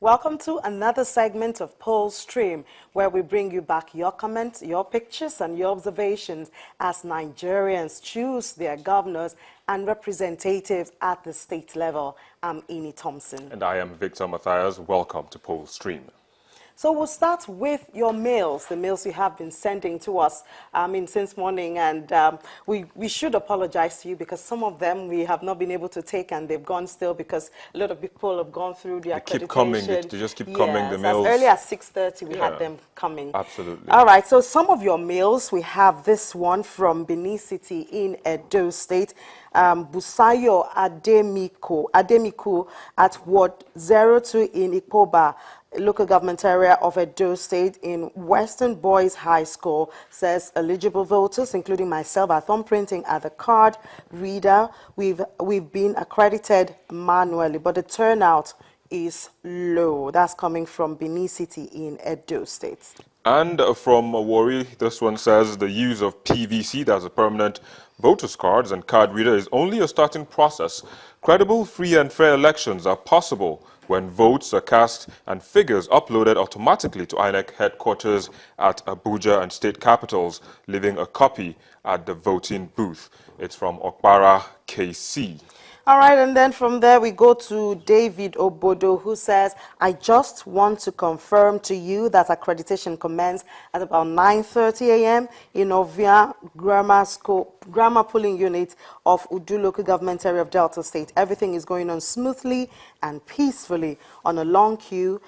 Welcome to another segment of Poll Stream, where we bring you back your comments, your pictures, and your observations as Nigerians choose their governors and representatives at the state level. I'm Eni Thompson. And I am Victor Matthias. Welcome to Poll Stream. So we'll start with your mails, the mails you have been sending to us since morning, and we should apologize to you because some of them we have not been able to take, and they've gone still because a lot of people have gone through the accreditation. They keep coming, they just keep coming, the mails. As early as 6:30 we had them coming. Absolutely. All right, so some of your mails, we have this one from Benin City in Edo State. Busayo Ademiku at Ward 02 in Ikoba, local government area of Edo State in Western Boys High School, says eligible voters, including myself, are thumbprinting at the card reader. We've been accredited manually, but the turnout is low. That's coming from Benin City in Edo State. And from Warri, this one says the use of PVC, that's a permanent voters cards and card reader, is only a starting process. Credible, free and fair elections are possible when votes are cast and figures uploaded automatically to INEC headquarters at Abuja and state capitals, leaving a copy at the voting booth. It's from Okpara, KC. All right, and then from there we go to David Obodo, who says, I just want to confirm to you that accreditation commenced at about 9:30 a.m. in Ovia Grammar Polling Unit of Udu Local Government Area of Delta State. Everything is going on smoothly and peacefully on a long queue.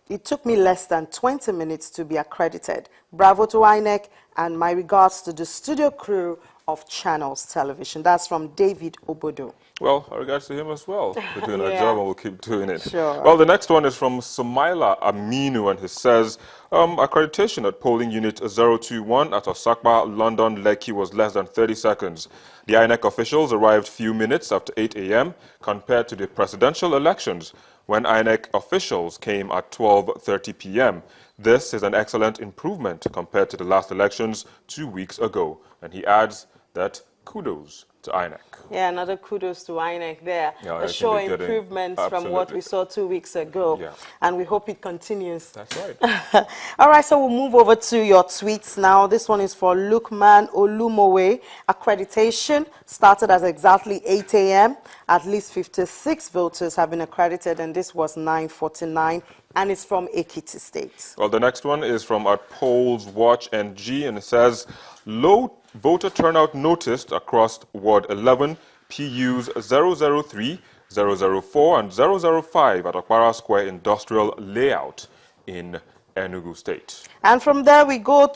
It took me less than 20 minutes to be accredited. Bravo to INEC, and my regards to the studio crew of Channels Television. That's from David Obodo. Well, our regards to him as well. We're doing our job and we'll keep doing it. Sure. Well, the next one is from Sumaila Aminu, and he says, accreditation at polling unit 021 at Osakpa, London, Lekki was less than 30 seconds. The INEC officials arrived few minutes after 8 a.m. compared to the presidential elections, when INEC officials came at 12:30 p.m. This is an excellent improvement compared to the last elections 2 weeks ago. And he adds that kudos to INEC. Yeah, another kudos to INEC there. Yeah, a show improvements from what we saw 2 weeks ago. Yeah. And we hope it continues. That's right. All right, so we'll move over to your tweets now. This one is for Lukman Olumowe. Accreditation started at exactly 8 a.m. At least 56 voters have been accredited, and this was 9:49. And it's from Ekiti State. Well, the next one is from our Polls Watch NG, and it says, low voter turnout noticed across Ward 11, PUs 003, 004, and 005 at Okpara Square Industrial Layout in Enugu State. And from there we go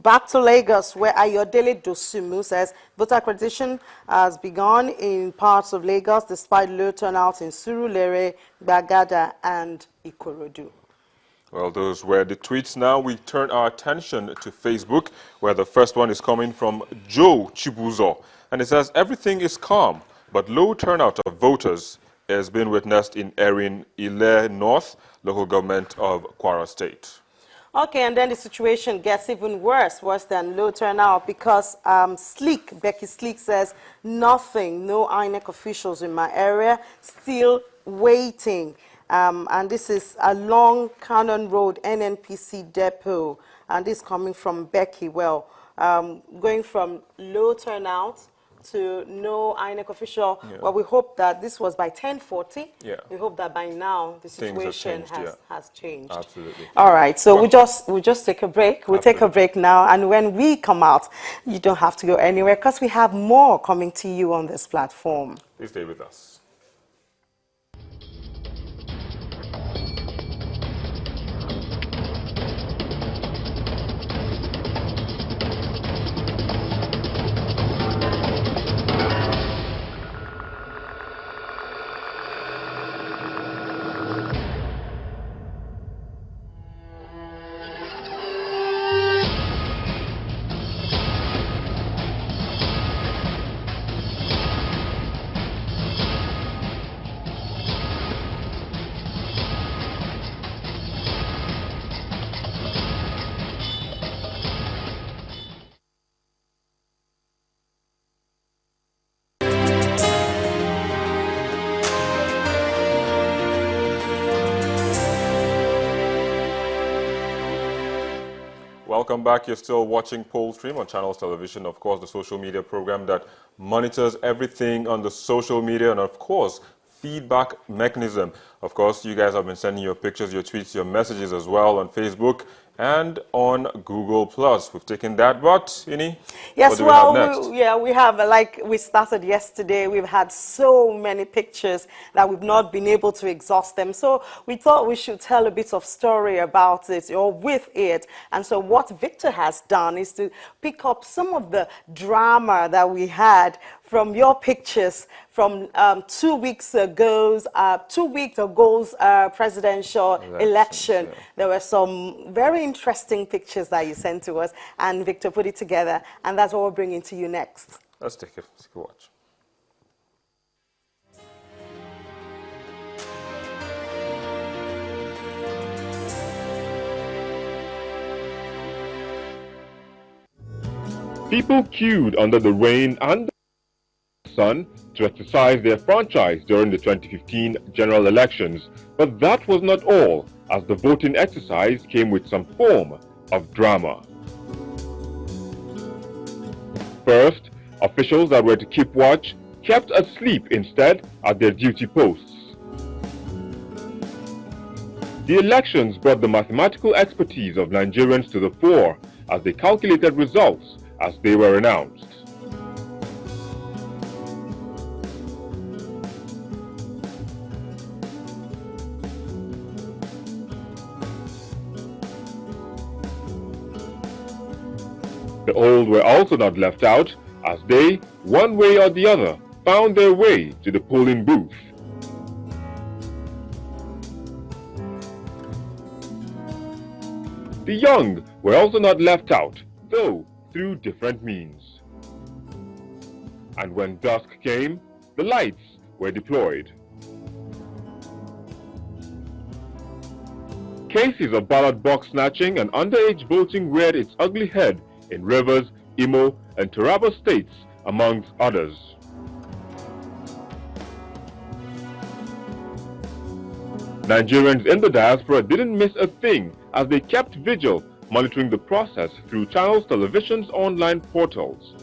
back to Lagos, where Ayodele Dosumu says voter accreditation has begun in parts of Lagos despite low turnout in Surulere, Bagada, and Ikorodu. Well, those were the tweets. Now we turn our attention to Facebook, where the first one is coming from Joe Chibuzo. And it says, everything is calm, but low turnout of voters has been witnessed in Erin Ile North, local government of Kwara State. Okay, and then the situation gets even worse than low turnout, because Becky Sleek says, nothing, no INEC officials in my area, still waiting. And this is along Cannon Road, NNPC depot, and this coming from Becky. Well, going from low turnout to no INEC official. Yeah. Well, we hope that this was by 10:40. Yeah. We hope that by now the situation has changed. Absolutely. All right, so we'll just take a break. We'll take a break now, and when we come out, you don't have to go anywhere because we have more coming to you on this platform. Please stay with us. welcome back. You're still watching Poll Stream on Channels Television, of course, the social media program that monitors everything on the social media and, of course, feedback mechanism. Of course, you guys have been sending your pictures, your tweets, your messages as well on Facebook and on Google+. We've taken that, but, Ini, yes, what do we have next? we have, like we started yesterday, we've had so many pictures that we've not been able to exhaust them. So we thought we should tell a bit of story about it or with it. And so what Victor has done is to pick up some of the drama that we had from your pictures from 2 weeks ago's presidential election. Yeah. There were some very interesting pictures that you sent to us, and Victor put it together, and that's what we're bringing to you next. Let's take a watch. People queued under the rain and the sun to exercise their franchise during the 2015 general elections, but that was not all, as the voting exercise came with some form of drama. First, officials that were to keep watch kept asleep instead at their duty posts. The elections brought the mathematical expertise of Nigerians to the fore as they calculated results as they were announced. The old were also not left out, as they, one way or the other, found their way to the polling booth. The young were also not left out, though through different means. And when dusk came, the lights were deployed. Cases of ballot box snatching and underage voting reared its ugly head in Rivers, Imo, and Taraba states, amongst others. Nigerians in the diaspora didn't miss a thing as they kept vigil, monitoring the process through Channels Television's online portals.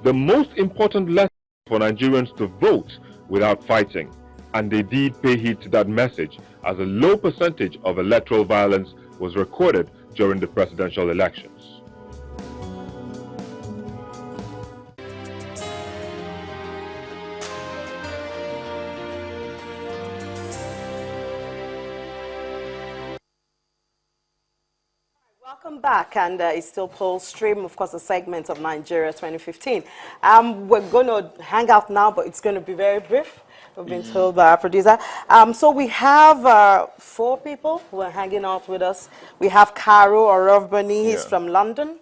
The most important lesson for Nigerians to vote without fighting, and they did pay heed to that message as a low percentage of electoral violence was recorded during the presidential elections. Welcome back, and it's still Poll Stream, of course, a segment of Nigeria 2015. We're going to hang out now, but it's going to be very brief. We've been told by our producer. So we have 4 people who are hanging out with us. We have Caro Orobani, he's from London.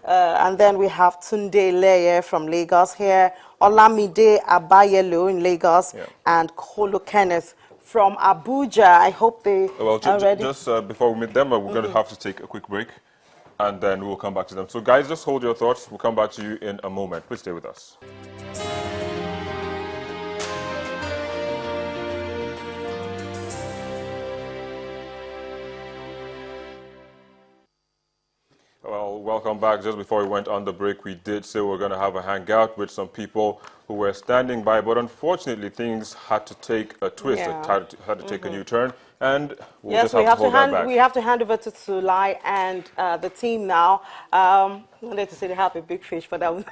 And then we have Tunde Leye from Lagos here, Olamide Abayelo in Lagos, and Kolo Kenneth from Abuja. I hope they are ready. Just before we meet them, we're going to have to take a quick break, and then we'll come back to them. So guys, just hold your thoughts. We'll come back to you in a moment. Please stay with us. Well, welcome back. Just before we went on the break, we did say we're going to have a hangout with some people who were standing by, but unfortunately things had to take a twist, had to take a new turn, and we'll just have to hold that back. We have to hand over to Sulai and the team now. I wanted to say they have a big fish, but that was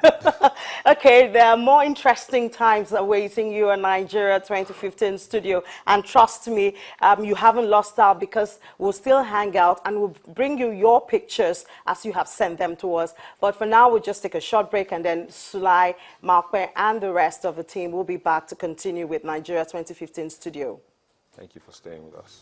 okay. There are more interesting times awaiting you in Nigeria 2015 studio, and trust me, you haven't lost out, because we'll still hang out and we'll bring you your pictures as you have sent them to us. But for now, we'll just take a short break, and then Sulai, Markwe, and the rest of the team will be back to continue with Nigeria 2015 studio. Thank you for staying with us.